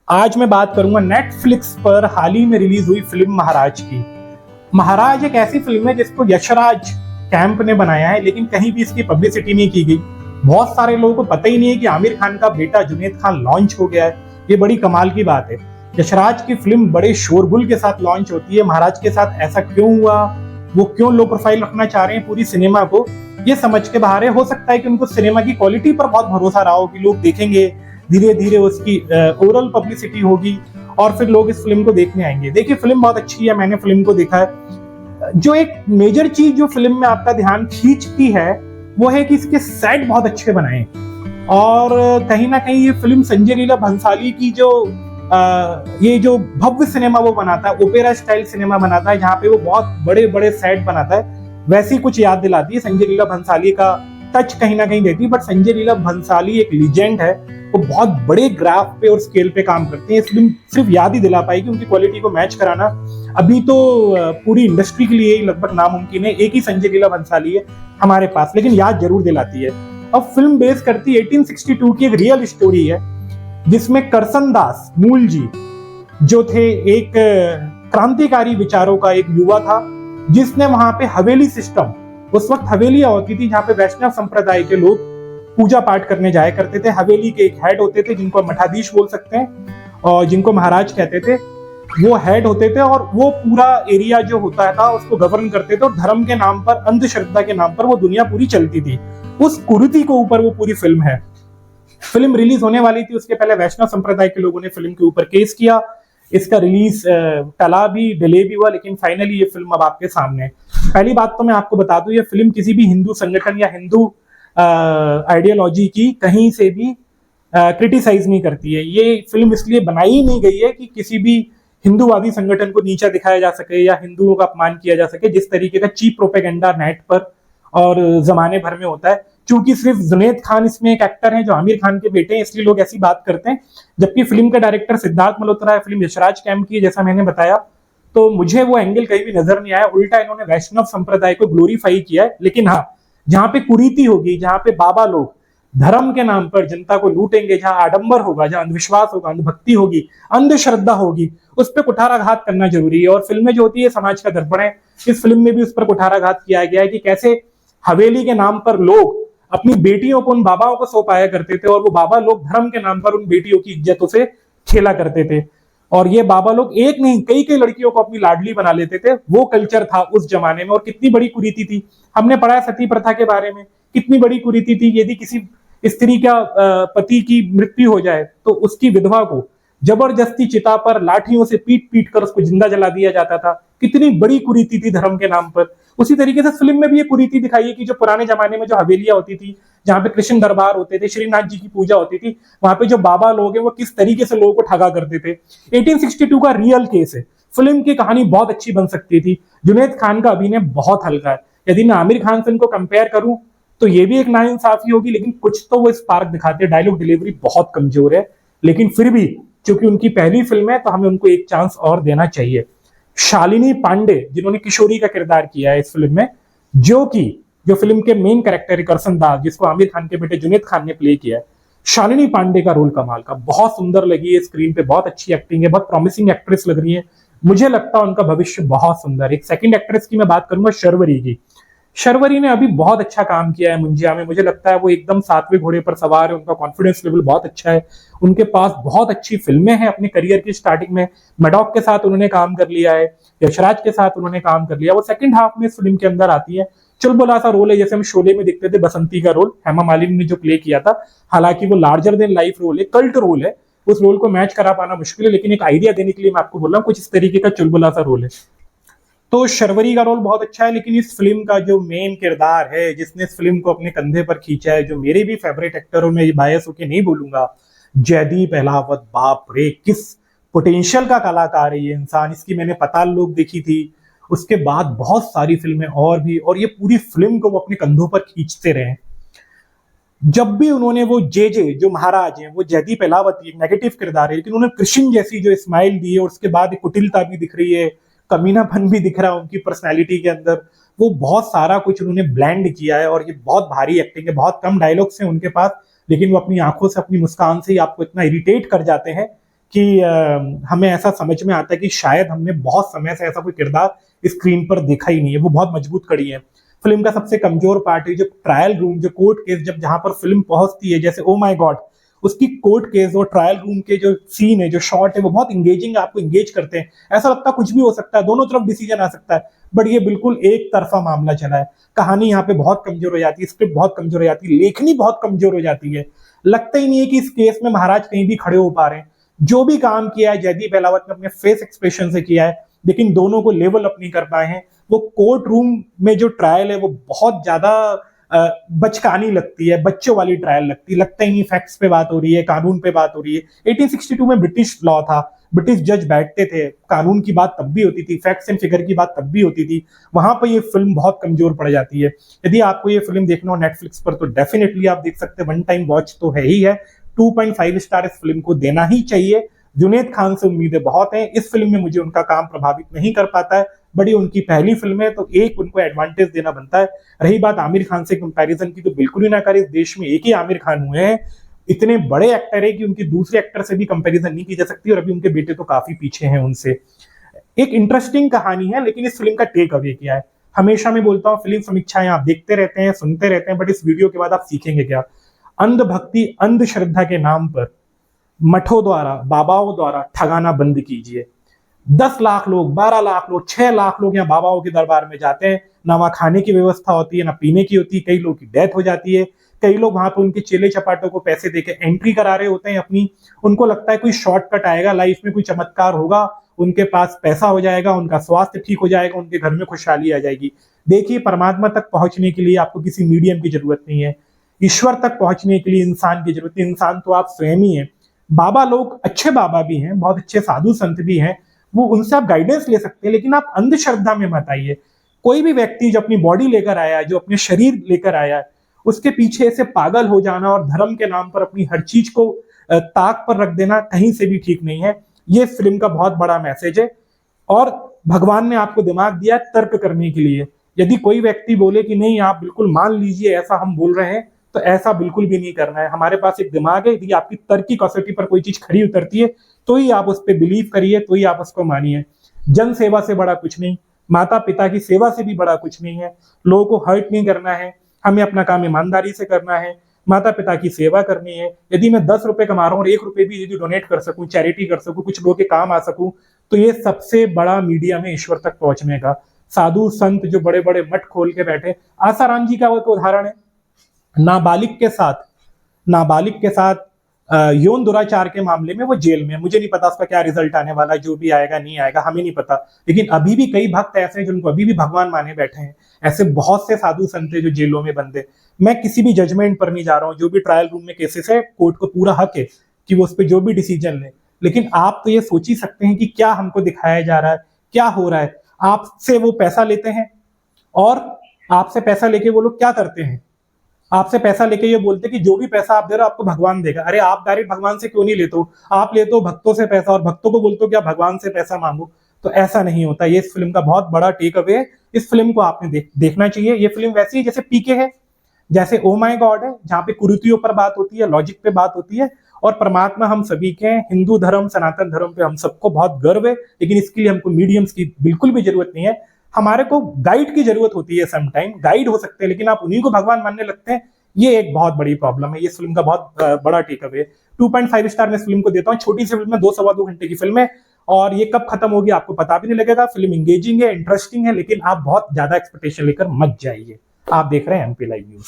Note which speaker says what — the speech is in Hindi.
Speaker 1: आज मैं बात करूंगा नेटफ्लिक्स पर हाल ही में रिलीज हुई फिल्म महाराज की। महाराज एक ऐसी फिल्म है जिसको यशराज कैंप ने बनाया है, लेकिन कहीं भी इसकी पब्लिसिटी नहीं की गई। बहुत सारे लोगों को पता ही नहीं है कि आमिर खान का बेटा जुनैद खान लॉन्च हो गया है। ये बड़ी कमाल की बात है। यशराज की फिल्म बड़े शोरगुल के साथ लॉन्च होती है। महाराज के साथ ऐसा क्यों हुआ, वो क्यों लो प्रोफाइल रखना चाह रहे हैं पूरी सिनेमा को, ये समझ के बाहर है। हो सकता है कि उनको सिनेमा की क्वालिटी पर बहुत भरोसा रहा हो कि लोग देखेंगे, धीरे धीरे उसकी ओरल पब्लिसिटी होगी और फिर लोग इस फिल्म को देखने आएंगे। देखिए फिल्म बहुत अच्छी है, मैंने फिल्म को देखा है। जो एक मेजर चीज जो फिल्म में आपका ध्यान खींचती है वो है कि इसके सेट बहुत अच्छे बनाए और कहीं ना कहीं ये फिल्म संजय लीला भंसाली की ये जो भव्य सिनेमा वो बनाता है, ओपेरा स्टाइल सिनेमा बनाता है जहाँ पे वो बहुत बड़े बड़े सेट बनाता है, वैसी कुछ याद दिलाती है। संजय लीला भंसाली का टच कहीं ना कहीं देती है, बट संजय लीला भंसाली एक लीजेंड है, वो बहुत बड़े ग्राफ पे और स्केल पे काम करते हैं। फिल्म सिर्फ याद ही दिला पाएगी, उनकी क्वालिटी को मैच कराना अभी तो पूरी इंडस्ट्री के लिए लगभग नामुमकिन है। एक ही संजय लीला भंसाली है हमारे पास, लेकिन याद जरूर दिलाती है। अब फिल्म बेस करती है 1862 की एक रियल स्टोरी है जिसमें करसन दास मूल जी जो थे एक क्रांतिकारी विचारों का एक युवा था जिसने वहां पे हवेली सिस्टम, उस वक्त हवेलियां होती थी जहां पे वैष्णव संप्रदाय के लोग पूजा पाठ करने जाया करते थे। हवेली के एक हेड होते थे जिनको मठाधीश बोल सकते हैं और जिनको महाराज कहते थे, वो हेड होते थे और वो पूरा एरिया जो होता था उसको गवर्न करते थे और धर्म के नाम पर, अंधश्रद्धा के नाम पर वो दुनिया पूरी चलती थी। उस कुरीति को ऊपर वो पूरी फिल्म है। फिल्म रिलीज होने वाली थी, उसके पहले वैष्णव संप्रदाय के लोगों ने फिल्म के ऊपर केस किया। इसका रिलीज टला भी, डिले भी हुआ, लेकिन फाइनली ये फिल्म अब आपके सामने है। पहली बात तो मैं आपको बता दूं, ये फिल्म किसी भी हिंदू संगठन या हिंदू आइडियोलॉजी की कहीं से भी क्रिटिसाइज नहीं करती है। ये फिल्म इसलिए बनाई नहीं गई है कि किसी भी हिंदूवादी संगठन को नीचा दिखाया जा सके या हिंदुओं का अपमान किया जा सके, जिस तरीके का चीप प्रोपेगेंडा नेट पर और जमाने भर में होता है। क्योंकि सिर्फ जुनैद खान इसमें एक एक्टर है जो आमिर खान के बेटे हैं, इसलिए लोग ऐसी बात करते हैं, जबकि फिल्म का डायरेक्टर सिद्धार्थ मल्होत्रा है। फिल्म यशराज कैंप की है जैसा मैंने बताया, तो मुझे वो एंगल कहीं भी नजर नहीं आया। उल्टा इन्होंने वैष्णव संप्रदाय को ग्लोरीफाई किया है। लेकिन हाँ, जहां पे कुरीति होगी, जहां पे बाबा लोग धर्म के नाम पर जनता को लूटेंगे, जहां आडंबर होगा, जहां अंधविश्वास होगा, अंधभक्ति होगी, अंधश्रद्धा होगी, उस पर कुठाराघात करना जरूरी है। और फिल्में जो होती है समाज का दर्पण है, इस फिल्म में भी उस पर कुठाराघात किया गया है कि कैसे हवेली के नाम पर लोग अपनी बेटियों को उन बाबाओं को सौंपाया करते थे और वो बाबा लोग धर्म के नाम पर उन बेटियों की इज्जतों से खेला करते थे। और ये बाबा लोग एक नहीं कई कई लड़कियों को अपनी लाडली बना लेते थे। वो कल्चर था उस जमाने में और कितनी बड़ी कुरीति थी। हमने पढ़ा है सती प्रथा के बारे में, कितनी बड़ी कुरीति थी। यदि किसी स्त्री का पति की मृत्यु हो जाए तो उसकी विधवा को जबरदस्ती चिता पर लाठियों से पीट पीट कर उसको जिंदा जला दिया जाता था। कितनी बड़ी कुरीति थी धर्म के नाम पर। उसी तरीके से फिल्म में भी ये कुरीति दिखाई है कि जो पुराने जमाने में जो हवेलियां होती थी, जहां पे कृष्ण दरबार होते थे, श्रीनाथ जी की पूजा होती थी, वहां पे जो बाबा लोग हैं वो किस तरीके से लोगों को ठगा करते थे। 1862 का रियल केस है। फिल्म की कहानी बहुत अच्छी बन सकती थी। जुनैद खान का अभिनय बहुत हल्का है। यदि मैं आमिर खान से इनको कंपेयर करूं तो ये भी एक नाइंसाफी होगी, लेकिन कुछ तो वो स्पार्क दिखाते हैं। डायलॉग डिलीवरी बहुत कमजोर है, लेकिन फिर भी क्योंकि उनकी पहली फिल्म है तो हमें उनको एक चांस और देना चाहिए। शालिनी पांडे जिन्होंने किशोरी का किरदार किया है इस फिल्म में, जो फिल्म के मेन कैरेक्टर है करसन दास, जिसको आमिर खान के बेटे जुनैद खान ने प्ले किया है। शालिनी पांडे का रोल कमाल का, बहुत सुंदर लगी है स्क्रीन पे, बहुत अच्छी एक्टिंग है, बहुत प्रॉमिसिंग एक्ट्रेस लग रही है। मुझे लगता है उनका भविष्य बहुत सुंदर है। एक सेकंड एक्ट्रेस की मैं बात करूंगा, शर्वरी की। शर्वरी ने अभी बहुत अच्छा काम किया है मुंजिया में। मुझे लगता है वो एकदम सातवें घोड़े पर सवार है, उनका कॉन्फिडेंस लेवल बहुत अच्छा है। उनके पास बहुत अच्छी फिल्में हैं। अपने करियर की स्टार्टिंग में मैडॉक के साथ उन्होंने काम कर लिया है, यशराज के साथ उन्होंने काम कर लिया। वो सेकंड हाफ में इस फिल्म के अंदर आती है। चुलबुला सा रोल है, जैसे हम शोले में देखते थे बसंती का रोल, हेमा मालिनी ने जो प्ले किया था। हालांकि वो लार्जर देन लाइफ रोल है, कल्ट रोल है, उस रोल को मैच करा पाना मुश्किल है, लेकिन एक आइडिया देने के लिए मैं आपको बोल रहा हूँ, कुछ इस तरीके का चुलबुला सा रोल है। तो शर्वरी का रोल बहुत अच्छा है, लेकिन इस फिल्म का जो मेन किरदार है, जिसने इस फिल्म को अपने कंधे पर खींचा है, जो मेरे भी फेवरेट एक्टर, और मैं बायस होके नहीं बोलूंगा, जयदीप अहलावत। बाप रे, किस पोटेंशियल का कलाकार है ये इंसान। इसकी मैंने पताल लोग देखी थी, उसके बाद बहुत सारी फिल्में और भी, और ये पूरी फिल्म को वो अपने कंधों पर खींचते रहे। जब भी उन्होंने वो जो महाराज हैं, वो जयदीप अहलावत एक नेगेटिव किरदार है, लेकिन उन्होंने कृष्ण जैसी जो स्माइल दी है, और उसके बाद एक कुटिलता भी दिख रही है, कमीनापन भी दिख रहा है उनकी पर्सनैलिटी के अंदर। वो बहुत सारा कुछ उन्होंने ब्लेंड किया है और ये बहुत भारी एक्टिंग है। बहुत कम डायलॉग्स हैं उनके पास, लेकिन वो अपनी आंखों से, अपनी मुस्कान से ही आपको इतना इरिटेट कर जाते हैं कि हमें ऐसा समझ में आता है कि शायद हमने बहुत समय से ऐसा कोई किरदार स्क्रीन पर देखा ही नहीं है। वो बहुत मजबूत कड़ी है। फिल्म का सबसे कमजोर पार्ट है जो ट्रायल रूम, जो कोर्ट केस जब जहां पर फिल्म पहुंचती है, जैसे ओ माय गॉड, उसकी कोर्ट केस और ट्रायल रूम के जो सीन है, जो शॉट है, वो बहुत इंगेजिंग है, आपको इंगेज करते हैं। ऐसा लगता है कुछ भी हो सकता है, दोनों तरफ डिसीजन आ सकता है, बट ये बिल्कुल एक तरफा मामला चला है। कहानी यहाँ पे बहुत कमजोर हो जाती है, स्क्रिप्ट बहुत कमजोर हो जाती है, लेखनी बहुत कमजोर हो जाती है। लगता ही नहीं है कि इस केस में महाराज कहीं भी खड़े हो पा रहे हैं। जो भी काम किया है जयदीप अहलावत ने अपने फेस एक्सप्रेशन से किया है, लेकिन दोनों को लेवल अप नहीं कर पाए हैं। वो कोर्ट रूम में जो ट्रायल है वो बहुत ज्यादा बचकानी लगती है, बच्चों वाली ट्रायल लगती है। लगता ही नहीं फैक्ट्स पे बात हो रही है, कानून पे बात हो रही है। 1862 में ब्रिटिश लॉ था, ब्रिटिश जज बैठते थे, कानून की बात तब भी होती थी, फैक्ट्स एंड फिगर की बात तब भी होती थी। वहां पर ये फिल्म बहुत कमजोर पड़ जाती है। यदि आपको ये फिल्म देखना हो नेटफ्लिक्स पर तो डेफिनेटली आप देख सकते हैं, वन टाइम वॉच तो है ही है। 2.5 स्टार इस फिल्म को देना ही चाहिए। जुनैद खान से उम्मीदें बहुत हैं। इस फिल्म में मुझे उनका काम प्रभावित नहीं कर पाता है, बड़ी उनकी पहली फिल्म है तो एक उनको एडवांटेज देना बनता है। रही बात आमिर खान से कंपैरिजन की, तो बिल्कुल ही ना करें। इस देश में एक ही आमिर खान हुए हैं, इतने बड़े एक्टर है कि उनकी दूसरे एक्टर से भी कंपैरिजन नहीं की जा सकती, और अभी उनके बेटे तो काफी पीछे हैं उनसे। एक इंटरेस्टिंग कहानी है, लेकिन इस फिल्म का टेक अवे क्या है? हमेशा मैं बोलता हूँ फिल्म समीक्षाएं आप देखते रहते हैं, सुनते रहते हैं, बट इस वीडियो के बाद आप सीखेंगे क्या? अंधभक्ति, अंधश्रद्धा के नाम पर मठों द्वारा, बाबाओं द्वारा ठगाना बंद कीजिए। 10 लाख लोग, 12 लाख लोग, 6 लाख लोग यहाँ बाबाओं के दरबार में जाते हैं, ना वहां खाने की व्यवस्था होती है, ना पीने की होती है। कई लोग की डेथ हो जाती है। कई लोग वहां पर उनके चेले चपाटों को पैसे देके एंट्री करा रहे होते हैं अपनी। उनको लगता है कोई शॉर्टकट आएगा लाइफ में, कोई चमत्कार होगा, उनके पास पैसा हो जाएगा, उनका स्वास्थ्य ठीक हो जाएगा, उनके घर में खुशहाली आ जाएगी। देखिए, परमात्मा तक पहुंचने के लिए आपको किसी मीडियम की जरूरत नहीं है। ईश्वर तक पहुंचने के लिए इंसान की जरूरत है। इंसान तो आप स्वयं ही है। बाबा लोग अच्छे बाबा भी हैं, बहुत अच्छे साधु संत भी हैं, वो उनसे आप गाइडेंस ले सकते हैं, लेकिन आप अंधश्रद्धा में मत आइए। कोई भी व्यक्ति जो अपनी बॉडी लेकर आया है, जो अपने शरीर लेकर आया है, उसके पीछे ऐसे पागल हो जाना और धर्म के नाम पर अपनी हर चीज को ताक पर रख देना कहीं से भी ठीक नहीं है। ये फिल्म का बहुत बड़ा मैसेज है। और भगवान ने आपको दिमाग दिया तर्क करने के लिए। यदि कोई व्यक्ति बोले कि नहीं आप बिल्कुल मान लीजिए ऐसा हम बोल रहे हैं, तो ऐसा बिल्कुल भी नहीं करना है। हमारे पास एक दिमाग है, यदि आपकी तर्क की कसौटी पर कोई चीज खरी उतरती है तो ही आप उस पर बिलीव करिए, तो ही आप उसको मानिए। जन सेवा से बड़ा कुछ नहीं, माता पिता की सेवा से भी बड़ा कुछ नहीं है। लोगों को हर्ट नहीं करना है, हमें अपना काम ईमानदारी से करना है, माता पिता की सेवा करनी है। यदि मैं 10 रुपए कमा रहा हूँ और 1 रुपए भी यदि डोनेट कर सकूं, चैरिटी कर सकूं, कुछ लोगों के काम आ सकूं, तो ये सबसे बड़ा मीडियम है ईश्वर तक पहुंचने का। साधु संत जो बड़े बड़े मठ खोल के बैठे, आसाराम जी का वो एक उदाहरण है। नाबालिग के साथ यौन दुराचार के मामले में वो जेल में। मुझे नहीं पता उसका क्या रिजल्ट आने वाला है, जो भी आएगा नहीं आएगा हमें नहीं पता, लेकिन अभी भी कई भक्त ऐसे हैं जिनको अभी भी भगवान माने बैठे हैं। ऐसे बहुत से साधु संत हैं जो जेलों में बंद है। मैं किसी भी जजमेंट पर नहीं जा रहा हूँ, जो भी ट्रायल रूम में केसेस है, कोर्ट को पूरा हक है कि वो उस पर जो भी डिसीजन ले, लेकिन आप तो ये सोच ही सकते हैं कि क्या हमको दिखाया जा रहा है, क्या हो रहा है। आपसे वो पैसा लेते हैं, और आपसे पैसा लेके वो लोग क्या करते हैं? आपसे पैसा लेके ये बोलते कि जो भी पैसा आप दे रहे हो आपको भगवान देगा। अरे आप डायरेक्ट भगवान से क्यों नहीं लेते हो? आप लेते हो भक्तों से पैसा, और भक्तों को बोलते हो कि आप भगवान से पैसा मांगो। तो ऐसा नहीं होता। ये इस फिल्म का बहुत बड़ा टेक अवे है। इस फिल्म को आपने देखना चाहिए। ये फिल्म वैसी है जैसे पीके है, जैसे ओ माय गॉड है, जहाँ पे कुरीतियों पर बात होती है, लॉजिक पे बात होती है, और परमात्मा हम सभी के हैं। हिंदू धर्म, सनातन धर्म पे हम सबको बहुत गर्व है, लेकिन इसके लिए हमको मीडियम्स की बिल्कुल भी जरूरत नहीं है। हमारे को गाइड की जरूरत होती है। सम टाइम गाइड हो सकते हैं, लेकिन आप उन्हीं को भगवान मानने लगते हैं। ये एक बहुत बड़ी प्रॉब्लम है। ये फिल्म का बहुत बड़ा टेक अवे है। 2.5 स्टार में इस फिल्म को देता हूँ। छोटी सी फिल्म है, 2-2.25 घंटे की फिल्म है, और ये कब खत्म होगी आपको पता भी नहीं लगेगा। फिल्म इंगेजिंग है, इंटरेस्टिंग है, लेकिन आप बहुत ज्यादा एक्सपेक्टेशन लेकर मत जाइए। आप देख रहे हैं एमपी लाइव न्यूज।